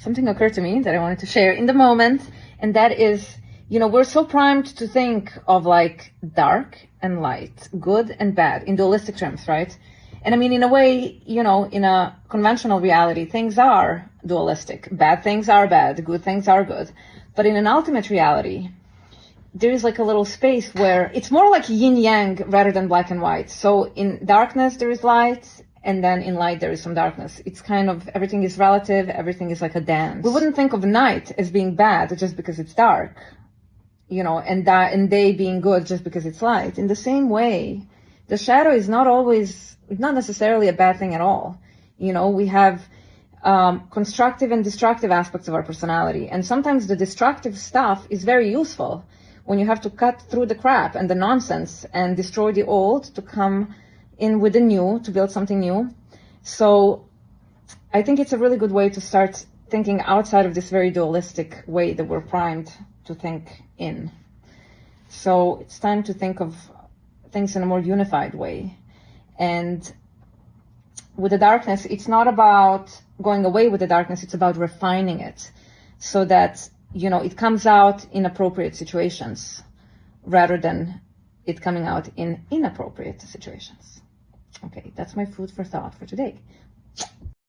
something occurred to me that I wanted to share in the moment, and that is, we're so primed to think of like dark and light, good and bad in dualistic terms, right? And I mean, in a way, in a conventional reality, things are dualistic. Bad things are bad, good things are good. But in an ultimate reality, there is like a little space where it's more like yin yang rather than black and white. So in darkness, there is light. And then in light, there is some darkness. It's kind of, everything is relative. Everything is like a dance. We wouldn't think of night as being bad just because it's dark, and day being good just because it's light. In the same way, the shadow is not necessarily a bad thing at all. We have constructive and destructive aspects of our personality. And sometimes the destructive stuff is very useful when you have to cut through the crap and the nonsense and destroy the old to come in with the new, to build something new. So I think it's a really good way to start thinking outside of this very dualistic way that we're primed to think in. So it's time to think of things in a more unified way. And with the darkness, it's not about going away with the darkness, it's about refining it so that, it comes out in appropriate situations rather than it coming out in inappropriate situations. Okay, that's my food for thought for today.